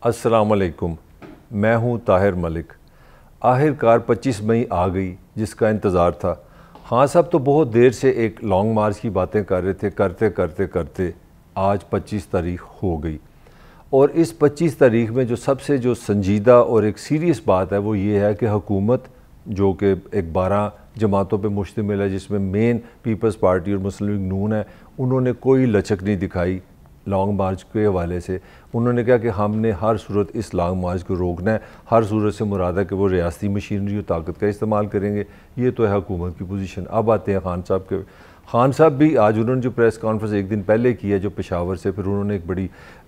السلام علیکم، میں ہوں طاہر ملک۔ آخر کار 25 مئی آ گئی جس کا انتظار تھا۔ خان صاحب تو بہت دیر سے ایک لانگ مارچ کی باتیں کر رہے تھے، کرتے کرتے کرتے آج 25 تاریخ ہو گئی، اور اس 25 تاریخ میں سب سے سنجیدہ اور ایک سیریس بات ہے وہ یہ ہے کہ حکومت جو کہ ایک 12 جماعتوں پہ مشتمل ہے، جس میں مین پیپلز پارٹی اور مسلم لیگ نون ہے، انہوں نے کوئی لچک نہیں دکھائی لانگ مارچ کے حوالے سے۔ انہوں نے کہا کہ ہم نے ہر صورت اس لانگ مارچ کو روکنا ہے، ہر صورت سے مراد ہے کہ وہ ریاستی مشینری و طاقت کا استعمال کریں گے۔ یہ تو ہے حکومت کی پوزیشن۔ اب آتے ہیں خان صاحب کے۔ خان صاحب بھی آج انہوں نے جو پریس کانفرنس ایک دن پہلے کی ہے جو پشاور سے، پھر انہوں نے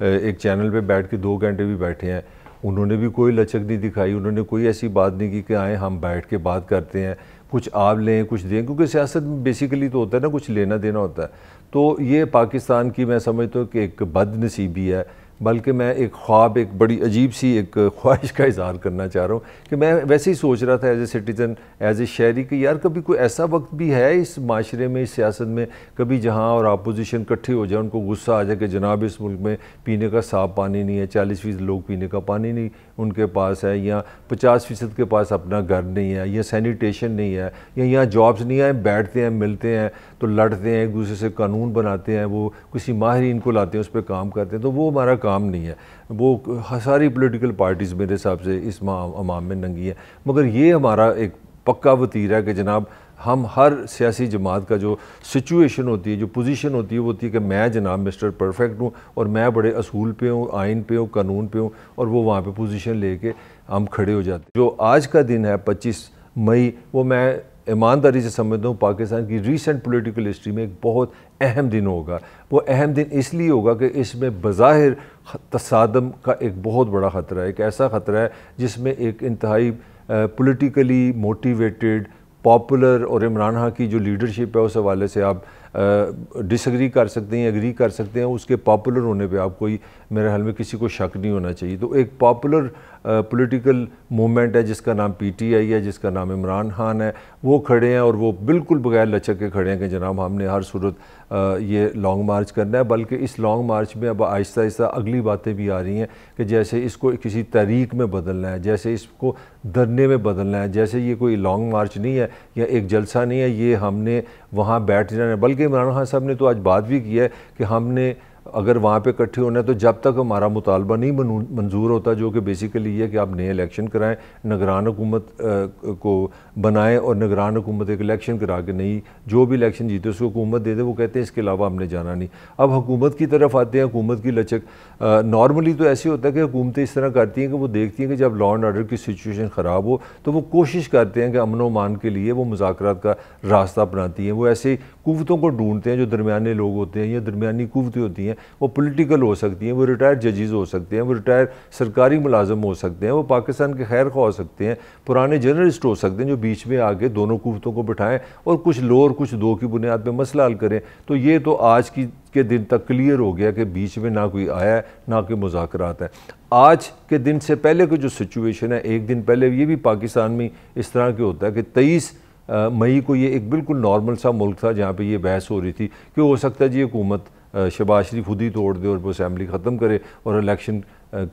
ایک چینل پہ بیٹھ کے 2 گھنٹے بھی بیٹھے ہیں، انہوں نے بھی کوئی لچک نہیں دکھائی، انہوں نے کوئی ایسی بات نہیں کی کہ آئیں ہم بیٹھ کے بات کرتے ہیں، کچھ آپ لیں کچھ دیں، کیونکہ سیاست میں بیسیکلی تو ہوتا ہے نا، کچھ لینا دینا ہوتا ہے۔ تو یہ پاکستان کی میں سمجھتا ہوں کہ ایک بد نصیبی ہے، بلکہ میں ایک خواب، ایک بڑی عجیب سی ایک خواہش کا اظہار کرنا چاہ رہا ہوں کہ میں ویسے ہی سوچ رہا تھا as a citizen, as a شہری، کہ یار کبھی کوئی ایسا وقت بھی ہے اس معاشرے میں، اس سیاست میں، کبھی جہاں اور اپوزیشن کٹھے ہو جائے، ان کو غصہ آ جائے کہ جناب اس ملک میں پینے کا صاف پانی نہیں ہے، 40% لوگ پینے کا پانی نہیں ان کے پاس ہے، یا 50% کے پاس اپنا گھر نہیں ہے، یا سینیٹیشن نہیں ہے، یا یہاں جابز نہیں ہیں، بیٹھتے ہیں ملتے ہیں تو لڑتے ہیں، ایک دوسرے سے قانون بناتے ہیں، وہ کسی ماہرین کو لاتے ہیں اس پہ کام کرتے ہیں، تو وہ ہمارا کام نہیں ہے۔ وہ ساری پولیٹیکل پارٹیز میرے حساب سے اس عوام میں ننگی ہیں، مگر یہ ہمارا ایک پکا وتیرہ ہے کہ جناب ہم ہر سیاسی جماعت کا جو سچویشن ہوتی ہے، جو پوزیشن ہوتی ہے، وہ ہوتی ہے کہ میں جناب مسٹر پرفیکٹ ہوں اور میں بڑے اصول پہ ہوں، آئین پہ ہوں، قانون پہ ہوں، اور وہ وہاں پہ پوزیشن لے کے ہم کھڑے ہو جاتے ہیں۔ جو آج کا دن ہے 25 مئی، وہ میں ایمانداری سے سمجھتا ہوں پاکستان کی ریسنٹ پولیٹیکل ہسٹری میں ایک بہت اہم دن ہوگا۔ وہ اہم دن اس لیے ہوگا کہ اس میں بظاہر تصادم کا ایک بہت بڑا خطرہ ہے، ایک ایسا خطرہ ہے جس میں ایک انتہائی پولیٹیکلی موٹیویٹڈ پاپولر، اور عمران خان کی جو لیڈرشپ ہے اس حوالے سے آپ ڈس ایگری کر سکتے ہیں، ایگری کر سکتے ہیں، اس کے پاپولر ہونے پہ آپ کوئی، میرے حال میں کسی کو شک نہیں ہونا چاہیے۔ تو ایک پاپولر پولیٹیکل موومنٹ ہے جس کا نام پی ٹی آئی ہے، جس کا نام عمران خان ہے، وہ کھڑے ہیں اور وہ بالکل بغیر لچک کے کھڑے ہیں کہ جناب ہم نے ہر صورت یہ لانگ مارچ کرنا ہے۔ بلکہ اس لانگ مارچ میں اب آہستہ آہستہ اگلی باتیں بھی آ رہی ہیں کہ جیسے اس کو کسی تحریک میں بدلنا ہے، جیسے اس کو دھرنے میں بدلنا ہے، جیسے یہ کوئی لانگ مارچ نہیں ہے یا ایک جلسہ نہیں ہے، یہ ہم نے وہاں بیٹھ جانا ہے۔ بلکہ عمران خان صاحب نے تو آج بات بھی کی ہے کہ ہم نے اگر وہاں پہ اکٹھے ہونا ہے تو جب تک ہمارا مطالبہ نہیں منظور ہوتا، جو کہ بیسیکلی یہ ہے کہ آپ نئے الیکشن کرائیں، نگران حکومت کو بنائیں، اور نگران حکومت ایک الیکشن کرا کے نہیں، جو بھی الیکشن جیتے اس کو حکومت دے دے، وہ کہتے ہیں اس کے علاوہ ہم نے جانا نہیں۔ اب حکومت کی طرف آتے ہیں، حکومت کی لچک نارملی تو ایسے ہوتا ہے کہ حکومتیں اس طرح کرتی ہیں کہ وہ دیکھتی ہیں کہ جب لا اینڈ آرڈر کی سچویشن خراب ہو تو وہ کوشش کرتے ہیں کہ امن و امان کے لیے وہ مذاکرات کا راستہ اپناتی ہیں، وہ ایسے قوتوں کو ڈھونڈتے ہیں جو درمیانے لوگ ہوتے ہیں یا درمیانی قوتیں ہوتی ہیں، وہ پولیٹیکل ہو سکتی ہیں، وہ ریٹائرڈ ججز ہو سکتے ہیں، وہ ریٹائرڈ سرکاری ملازم ہو سکتے ہیں، وہ پاکستان کے خیر خواہ ہو سکتے ہیں، پرانے جرنلسٹ ہو سکتے ہیں، جو بیچ میں آگے دونوں قوتوں کو بٹھائیں اور کچھ لو اور کچھ دو کی بنیاد پہ مسئلہ حل کریں۔ تو یہ تو آج کے دن تک کلیئر ہو گیا کہ بیچ میں نہ کوئی آیا ہے نہ کوئی مذاکرات ہیں۔ آج کے دن سے پہلے کی جو سچویشن ہے، ایک دن پہلے یہ بھی پاکستان میں اس طرح کے ہوتا ہے کہ 23 مئی کو یہ ایک بالکل نارمل سا ملک تھا جہاں پہ یہ بحث ہو رہی تھی کہ ہو سکتا ہے جی حکومت شہباز شریف خود ہی توڑ دے اور وہ اسمبلی ختم کرے اور الیکشن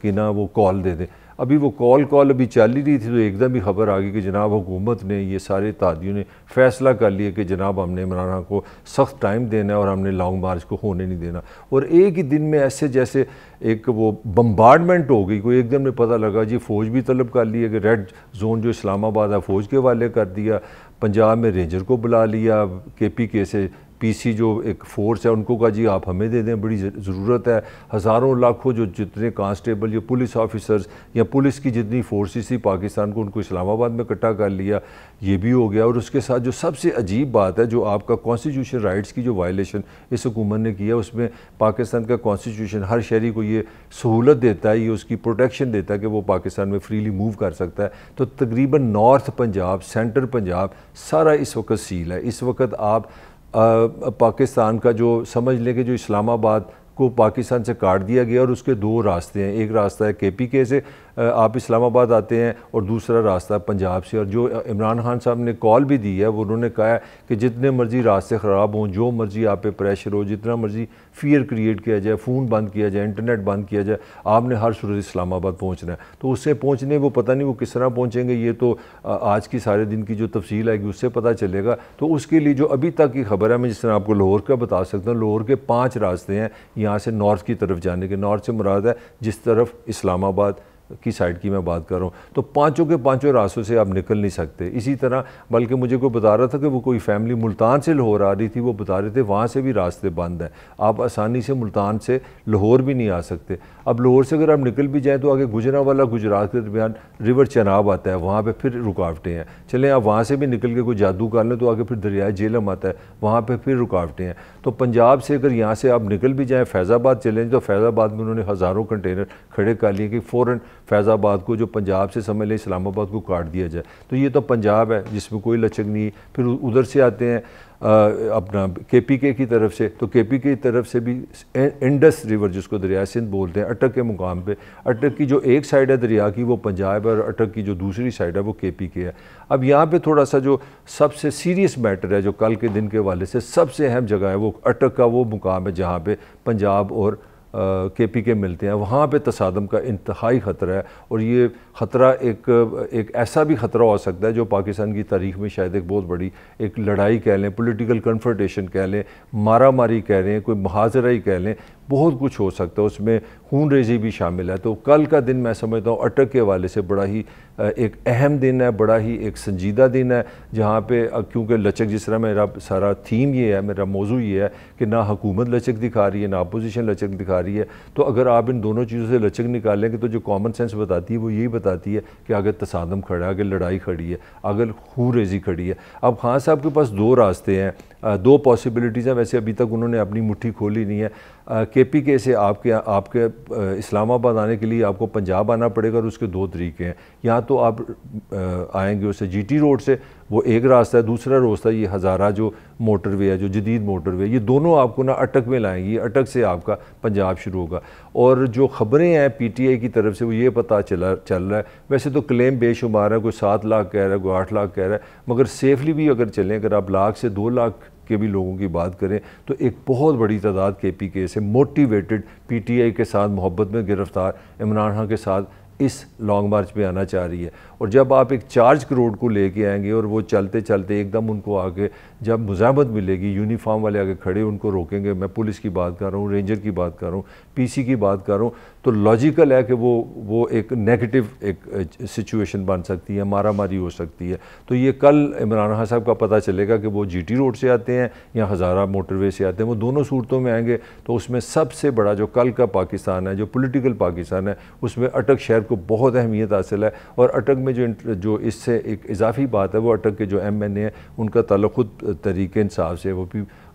کی نہ وہ کال دے دے۔ ابھی وہ کال ابھی چل ہی رہی تھی تو ایک دم بھی خبر آ گئی کہ جناب حکومت نے، یہ سارے اتحادیوں نے فیصلہ کر لیا کہ جناب ہم نے عمران خان کو سخت ٹائم دینا ہے اور ہم نے لانگ مارچ کو ہونے نہیں دینا۔ اور ایک ہی دن میں ایسے جیسے ایک وہ بمبارڈمنٹ ہو گئی، کوئی ایک دم میں پتہ لگا جی فوج بھی طلب کر لی ہے کہ ریڈ زون جو اسلام آباد ہے فوج کے حوالے کر دیا، پنجاب میں رینجر کو بلا لیا، کے پی کے سے پی سی جو ایک فورس ہے ان کو کہا جی آپ ہمیں دے دیں، بڑی ضرورت ہے، ہزاروں لاکھوں جو جتنے کانسٹیبل یا پولیس آفیسرز یا پولیس کی جتنی فورسز تھی پاکستان کو، ان کو اسلام آباد میں اکٹھا کر لیا، یہ بھی ہو گیا۔ اور اس کے ساتھ جو سب سے عجیب بات ہے، جو آپ کا کانسٹیٹیوشن رائٹس کی جو وائلیشن اس حکومت نے کیا، اس میں پاکستان کا کانسٹیٹیوشن ہر شہری کو یہ سہولت دیتا ہے، یہ اس کی پروٹیکشن دیتا ہے کہ وہ پاکستان میں فریلی موو کر سکتا ہے۔ تو تقریباً نارتھ پنجاب، سینٹر پنجاب سارا اس وقت سیل ہے۔ اس وقت آپ پاکستان کا جو سمجھ لیں کہ جو اسلام آباد کو پاکستان سے کاٹ دیا گیا اور اس کے دو راستے ہیں. ایک راستہ ہے KPK سے آپ اسلام آباد آتے ہیں اور دوسرا راستہ پنجاب سے. اور جو عمران خان صاحب نے کال بھی دی ہے وہ انہوں نے کہا ہے کہ جتنے مرضی راستے خراب ہوں, جو مرضی آپ پہ پریشر ہو, جتنا مرضی فیئر کریٹ کیا جائے, فون بند کیا جائے, انٹرنیٹ بند کیا جائے, آپ نے ہر صورت اسلام آباد پہنچنا ہے. تو اس سے پہنچنے وہ پتہ نہیں وہ کس طرح پہنچیں گے, یہ تو آج کی سارے دن کی جو تفصیل آئے گی اس سے پتہ چلے گا. تو اس کے لیے جو ابھی تک کی خبر ہے, میں جس طرح آپ کو لاہور کا بتا سکتا ہوں, لاہور کے 5 راستے ہیں یہاں سے نارتھ کی طرف جانے کے. نارتھ سے مراد ہے جس طرف اسلام آباد کی سائڈ کی میں بات کر رہا ہوں. تو پانچوں کے پانچوں راستوں سے آپ نکل نہیں سکتے. اسی طرح بلکہ مجھے کوئی بتا رہا تھا کہ وہ کوئی فیملی ملتان سے لاہور آ رہی تھی, وہ بتا رہے تھے وہاں سے بھی راستے بند ہیں, آپ آسانی سے ملتان سے لاہور بھی نہیں آ سکتے. اب لاہور سے اگر آپ نکل بھی جائیں تو آگے گجرانوالہ گجرات کے درمیان ریور چناب آتا ہے, وہاں پہ پھر رکاوٹیں ہیں. چلیں آپ وہاں سے بھی نکل کے کوئی جادو کر لیں تو آگے پھر دریائے جہلم آتا ہے, وہاں پہ پھر رکاوٹیں ہیں. تو پنجاب سے اگر یہاں سے آپ نکل بھی جائیں فیض آباد چلیں تو فیض آباد میں انہوں نے ہزاروں کنٹینر کھڑے کر لیے کہ فوراً فیض آباد کو جو پنجاب سے سمجھ لیں اسلام آباد کو کاٹ دیا جائے. تو یہ تو پنجاب ہے جس میں کوئی لچک نہیں. پھر ادھر سے آتے ہیں اپنا KPK کی طرف سے, تو KPK کی طرف سے بھی انڈس ریور جس کو دریائے سندھ بولتے ہیں, اٹک کے مقام پہ, اٹک کی جو ایک سائڈ ہے دریا کی وہ پنجاب ہے اور اٹک کی جو دوسری سائڈ ہے وہ KPK ہے. اب یہاں پہ تھوڑا سا جو سب سے سیریس میٹر ہے جو کل کے دن کے حوالے سے سب سے اہم جگہ ہے وہ اٹک کا وہ مقام ہے جہاں پہ پنجاب اور KPK ملتے ہیں. وہاں پہ تصادم کا انتہائی خطرہ ہے, اور یہ خطرہ ایک ایسا بھی خطرہ ہو سکتا ہے جو پاکستان کی تاریخ میں شاید ایک بہت بڑی ایک لڑائی کہہ لیں, پولیٹیکل کنفرنٹیشن کہہ لیں, مارا ماری کہہ لیں, کوئی محاذرہ ہی کہہ لیں, بہت کچھ ہو سکتا ہے. اس میں خون ریزی بھی شامل ہے. تو کل کا دن میں سمجھتا ہوں اٹک کے حوالے سے بڑا ہی ایک اہم دن ہے, بڑا ہی ایک سنجیدہ دن ہے, جہاں پہ کیونکہ لچک جس طرح میرا سارا تھیم یہ ہے, میرا موضوع یہ ہے کہ نہ حکومت لچک دکھا رہی ہے نہ اپوزیشن لچک دکھا رہی ہے. تو اگر آپ ان دونوں چیزوں سے لچک نکالیں گے تو جو کامن سینس بتاتی ہے وہ یہی بتاتی ہے کہ آگے تصادم کھڑا ہے, آگے لڑائی کھڑی ہے, آگے خون ریزی کھڑی ہے. اب خان صاحب کے پاس 2 راستے ہیں, 2 پاسبلٹیز ہیں. ویسے ابھی تک انہوں نے اپنی مٹھی کھولی نہیں ہے. KPK سے آپ کے اسلام آباد آنے کے لیے آپ کو پنجاب آنا پڑے گا, اور اس کے 2 طریقے ہیں. یا تو آپ آئیں گے اسے GT روڈ سے, وہ ایک راستہ ہے. دوسرا راستہ یہ ہزارہ جو موٹر وے ہے, جو جدید موٹر وے, یہ دونوں آپ کو نا اٹک میں لائیں گی. اٹک سے آپ کا پنجاب شروع ہوگا. اور جو خبریں ہیں PTI کی طرف سے وہ یہ پتہ چل رہا ہے, ویسے تو کلیم بے شمار ہے, کوئی 7 لاکھ کہہ رہا ہے, کوئی 8 لاکھ کہہ رہا ہے, مگر سیفلی بھی اگر چلیں, اگر آپ لاکھ سے 2 لاکھ کے بھی لوگوں کی بات کریں تو ایک بہت بڑی تعداد KPK سے موٹیویٹڈ PTI کے ساتھ محبت میں گرفتار عمران خان کے ساتھ اس لانگ مارچ پہ آنا چاہ رہی ہے. اور جب آپ ایک چارج کروڑ کو لے کے آئیں گے اور وہ چلتے چلتے ایک دم ان کو آگے جب مزاحمت ملے گی, یونیفارم والے آگے کھڑے ان کو روکیں گے, میں پولیس کی بات کر رہا ہوں, رینجر کی بات کر رہا ہوں, PC کی بات کر رہا ہوں, تو لاجیکل ہے کہ وہ ایک نیگیٹو ایک سچویشن بن سکتی ہے, مارا ماری ہو سکتی ہے. تو یہ کل عمران خان صاحب کا پتہ چلے گا کہ وہ GT روڈ سے آتے ہیں یا ہزارہ موٹر وے سے آتے ہیں. وہ دونوں صورتوں میں آئیں گے. تو اس میں سب سے بڑا جو کل کا پاکستان ہے, جو پولیٹیکل پاکستان ہے, اس میں اٹک شہر کو بہت اہمیت حاصل ہے. اور اٹک میں جو اس سے ایک اضافی بات ہے, وہ اٹک کے جو MNA ہیں ان کا تعلق خود تحریک انصاف سے,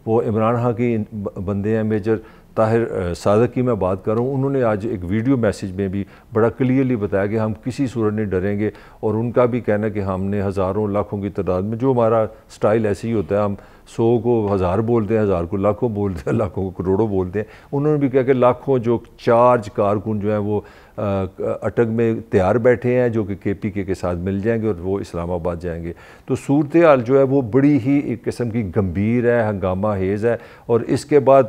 وہ عمران خان کی بندے ہیں. میجر طاہر صادق کی میں بات کر رہا ہوں, انہوں نے آج ایک ویڈیو میسیج میں بھی بڑا کلیئرلی بتایا کہ ہم کسی صورت نہیں ڈریں گے. اور ان کا بھی کہنا کہ ہم نے ہزاروں لاکھوں کی تعداد میں, جو ہمارا سٹائل ایسے ہی ہوتا ہے, ہم 100 کو 1000 بولتے ہیں, 1000 کو لاکھوں بولتے ہیں, لاکھوں کو کروڑوں بولتے ہیں. انہوں نے بھی کہا کہ لاکھوں جو چارج کارکن جو ہیں وہ اٹک میں تیار بیٹھے ہیں, جو کہ KPK کے ساتھ مل جائیں گے اور وہ اسلام آباد جائیں گے. تو صورتحال جو ہے وہ بڑی ہی ایک قسم کی گمبھیر ہے, ہنگامہ خیز ہے. اور اس کے بعد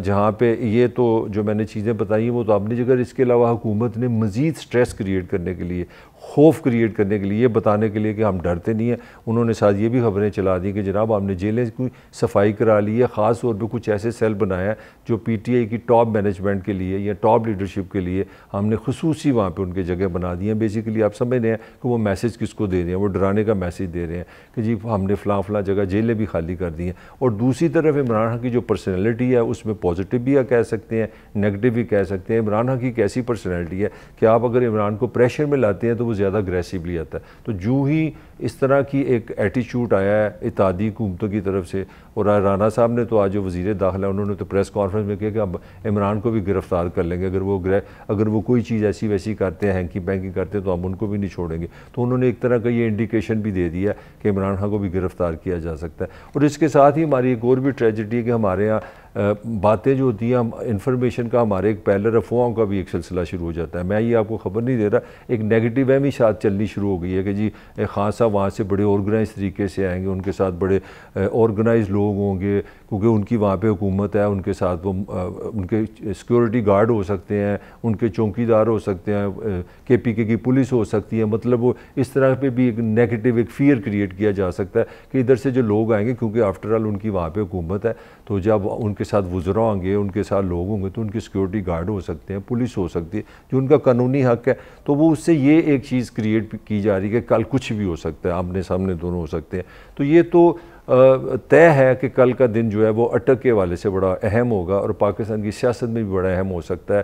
جہاں پہ یہ تو جو میں نے چیزیں بتائی ہیں وہ تو اپنی جگہ, اس کے علاوہ حکومت نے مزید سٹریس کریٹ کرنے کے لیے, خوف کریٹ کرنے کے لیے, یہ بتانے کے لیے کہ ہم ڈرتے نہیں ہیں, انہوں نے ساتھ یہ بھی خبریں چلا دی کہ جناب ہم نے جیلیں کی صفائی کرا لی ہے. خاص طور پہ کچھ ایسے سیل بنایا ہے جو PTI کی ٹاپ مینجمنٹ کے لیے یا ٹاپ لیڈرشپ کے لیے ہم نے خصوصی وہاں پہ ان کے جگہ بنا دی ہیں. بیسیکلی آپ سمجھ رہے ہیں کہ وہ میسیج کس کو دے رہے ہیں, وہ ڈرانے کا میسیج دے رہے ہیں کہ جی ہم نے فلاں فلاں جگہ جیلیں بھی خالی کر دی ہیں. اور دوسری طرف عمران خان کی جو پرسنالٹی ہے اس میں پازیٹیو بھی کہہ سکتے ہیں, نیگیٹو بھی کہہ سکتے ہیں. عمران خان کی ایک ایسی پرسنالٹی ہے کہ آپ اگر عمران کو پریشر میں لاتے ہیں تو وہ زیادہ اگریسیولی آتا ہے. تو جو ہی اس طرح کی ایک ایٹیچیوڈ آیا ہے اتحادی حکومتوں کی طرف سے. اور رانا صاحب نے تو آج جو وزیر داخلہ انہوں نے تو پریس کانفرنس میں کہا کہ اب عمران کو بھی گرفتار کر لیں گے, اگر وہ کوئی چیز ایسی ویسی کرتے ہیں, ہینکی پینکی کرتے ہیں, تو ہم ان کو بھی نہیں چھوڑیں گے. تو انہوں نے ایک طرح کا یہ انڈیکیشن بھی دے دیا کہ عمران خان کو بھی گرفتار کیا جا سکتا ہے. اور اس کے ساتھ ہی ہماری ایک اور بھی ٹریجڈی ہے کہ ہمارے یہاں باتیں جو ہوتی ہیں, انفارمیشن کا ہمارے ایک پہلر افواہوں کا بھی ایک سلسلہ شروع ہو جاتا ہے. میں یہ آپ کو خبر نہیں دے رہا, ایک نیگیٹو اہمی شاید چلنی شروع ہو گئی ہے کہ جی خان صاحب وہاں سے بڑے آرگنائز طریقے سے آئیں گے, ان کے ساتھ بڑے آرگنائز لوگ ہوں گے, کیونکہ ان کی وہاں پہ حکومت ہے, ان کے ساتھ وہ ان کے سیکورٹی گارڈ ہو سکتے ہیں, ان کے چوکی دار ہو سکتے ہیں, KPK کی پولیس ہو سکتی ہے. مطلب وہ اس طرح پہ بھی ایک نیگیٹو ایک فیئر کریٹ کیا جا سکتا ہے کہ ادھر سے جو لوگ آئیں گے, کیونکہ آفٹر آل ان کی وہاں پہ حکومت ہے, تو جب ان کے ساتھ وزراء ہوں گے, ان کے ساتھ لوگ ہوں گے, تو ان کے سیکورٹی گارڈ ہو سکتے ہیں, پولیس ہو سکتی ہے, جو ان کا قانونی حق ہے. تو وہ اس سے یہ ایک چیز کریٹ کی جا رہی ہے کہ کل کچھ بھی ہو سکتا ہے, آمنے سامنے دونوں ہو سکتے ہیں. تو یہ تو طے ہے کہ کل کا دن جو ہے وہ اٹک کے حوالے سے بڑا اہم ہوگا, اور پاکستان کی سیاست میں بھی بڑا اہم ہو سکتا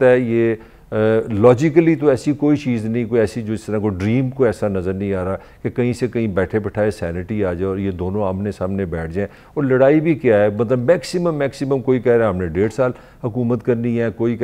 ہے. یہ لاجیکلی تو ایسی کوئی چیز نہیں, کوئی ایسی جو اس طرح کو ڈریم کو ایسا نظر نہیں آ رہا کہ کہیں سے کہیں بیٹھے بٹھائے سینٹی آ جائے اور یہ دونوں آمنے سامنے بیٹھ جائیں. اور لڑائی بھی کیا ہے, مطلب میکسیمم کوئی کہہ رہا ہے ہم نے 1.5 سال حکومت کرنی ہے, کوئی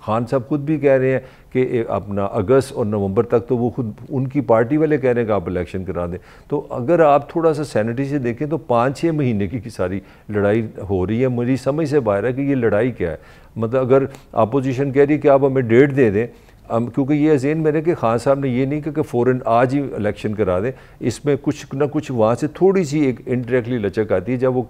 خان صاحب خود بھی کہہ رہے ہیں کہ اپنا اگست اور نومبر تک, تو وہ خود ان کی پارٹی والے کہہ رہے ہیں کہ آپ الیکشن کرا دیں. تو اگر آپ تھوڑا سا سینٹی سے دیکھیں تو 5-6 مہینے کی ساری لڑائی ہو رہی ہے. میری سمجھ سے باہر ہے کہ یہ لڑائی کیا ہے. مطلب اگر اپوزیشن کہہ رہی ہے کہ آپ ہمیں ڈیٹ دے دیں, کیونکہ یہ ذہن میں رہے کہ خان صاحب نے یہ نہیں کہ فوراً آج ہی الیکشن کرا دیں, اس میں کچھ نہ کچھ وہاں سے تھوڑی سی ایک انڈائریکٹلی لچک آتی ہے. جب وہ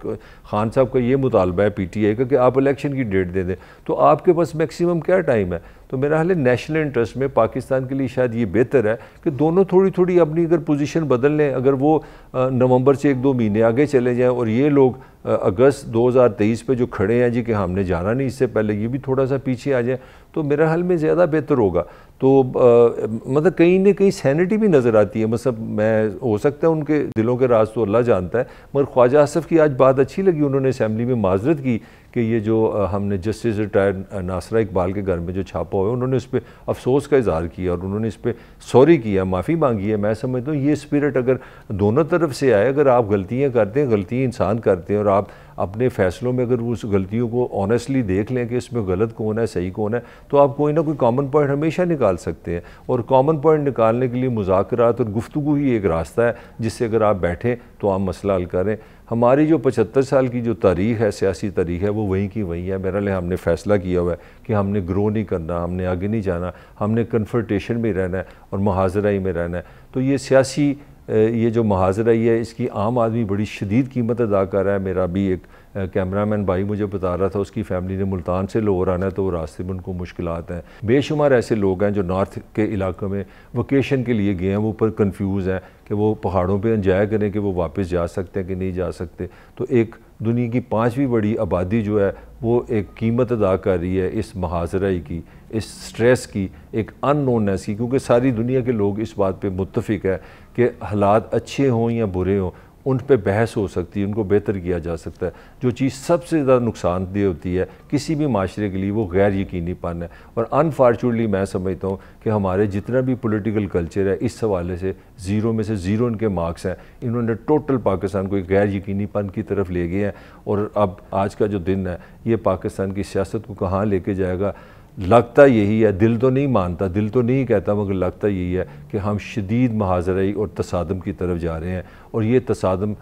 خان صاحب کا یہ مطالبہ ہے PTI کا کہ آپ الیکشن کی ڈیٹ دے دیں, تو آپ کے پاس میکسیمم کیا ٹائم ہے. تو میرا حال ہے نیشنل انٹرسٹ میں پاکستان کے لیے شاید یہ بہتر ہے کہ دونوں تھوڑی اپنی اگر پوزیشن بدل لیں, اگر وہ نومبر سے 1-2 مہینے آگے چلے جائیں, اور یہ لوگ اگست 2023 پہ جو کھڑے ہیں جی کہ ہم نے جانا نہیں اس سے پہلے, یہ بھی تھوڑا سا پیچھے آ جائیں, تو میرا حال میں زیادہ بہتر ہوگا. تو مطلب کہیں نہ کہیں سینٹی بھی نظر آتی ہے. مطلب میں ہو سکتا ہے ان کے دلوں کے راز تو اللہ جانتا ہے, مگر خواجہ آصف کی آج بات اچھی لگی, انہوں نے اسمبلی میں معذرت کی کہ یہ جو ہم نے جسٹس ریٹائرڈ ناصرہ اقبال کے گھر میں جو چھاپا ہوا ہے, انہوں نے اس پہ افسوس کا اظہار کیا اور انہوں نے اس پہ سوری کیا, معافی مانگی ہے. میں سمجھتا ہوں یہ اسپرٹ اگر دونوں طرف سے آئے, اگر آپ غلطیاں کرتے ہیں, غلطیاں انسان کرتے ہیں, اور آپ اپنے فیصلوں میں اگر اس غلطیوں کو آنیسٹلی دیکھ لیں کہ اس میں غلط کون ہے صحیح کون ہے, تو آپ کوئی نہ کوئی کامن پوائنٹ ہمیشہ نکال سکتے ہیں. اور کامن پوائنٹ نکالنے کے لیے مذاکرات اور گفتگو ہی ایک راستہ ہے جس سے اگر آپ بیٹھیں تو آپ مسئلہ حل کریں. ہماری جو 75 سال کی جو تاریخ ہے, سیاسی تاریخ ہے, وہ وہیں کی وہیں ہے. میرا لئے ہم نے فیصلہ کیا ہوا ہے کہ ہم نے گرو نہیں کرنا, ہم نے آگے نہیں جانا, ہم نے کنفرنٹیشن میں رہنا ہے اور محاذرہ ہی میں رہنا ہے. تو یہ سیاسی یہ جو محاذرہ ہی ہے, اس کی عام آدمی بڑی شدید قیمت ادا کر رہا ہے. میرا بھی ایک کیمرہ مین بھائی مجھے بتا رہا تھا, اس کی فیملی نے ملتان سے لاہور آنا ہے, تو وہ راستے میں ان کو مشکلات ہیں. بے شمار ایسے لوگ ہیں جو نارتھ کے علاقوں میں ویکیشن کے لیے گئے ہیں, وہ پر کنفیوز ہیں کہ وہ پہاڑوں پہ انجوائے کریں کہ وہ واپس جا سکتے ہیں کہ نہیں جا سکتے. تو ایک دنیا کی 5ویں بڑی آبادی جو ہے وہ ایک قیمت ادا کر رہی ہے اس محاذرہ کی, اس سٹریس کی, ایک ان نونیس کی, کیونکہ ساری دنیا کے لوگ اس بات پہ متفق ہے کہ حالات اچھے ہوں یا برے ہوں, ان پہ بحث ہو سکتی ہے, ان کو بہتر کیا جا سکتا ہے. جو چیز سب سے زیادہ نقصان دہ ہوتی ہے کسی بھی معاشرے کے لیے وہ غیر یقینی پن ہے. اور انفارچونیٹلی میں سمجھتا ہوں کہ ہمارے جتنا بھی پولیٹیکل کلچر ہے اس حوالے سے 0 میں سے 0 ان کے مارکس ہیں. انہوں نے ٹوٹل پاکستان کو ایک غیر یقینی پن کی طرف لے گئے ہیں, اور اب آج کا جو دن ہے یہ پاکستان کی سیاست کو کہاں لے کے جائے گا. لگتا یہی ہے, دل تو نہیں مانتا, دل تو نہیں کہتا, مگر لگتا یہی ہے کہ ہم شدید محاذرے اور تصادم کی طرف جا رہے ہیں, اور یہ تصادم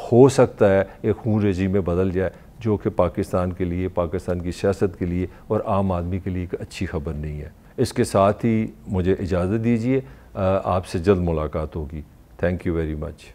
ہو سکتا ہے ایک خون ریزی میں بدل جائے, جو کہ پاکستان کے لیے, پاکستان کی سیاست کے لیے اور عام آدمی کے لیے ایک اچھی خبر نہیں ہے. اس کے ساتھ ہی مجھے اجازت دیجیے, آپ سے جلد ملاقات ہوگی. Thank you very much.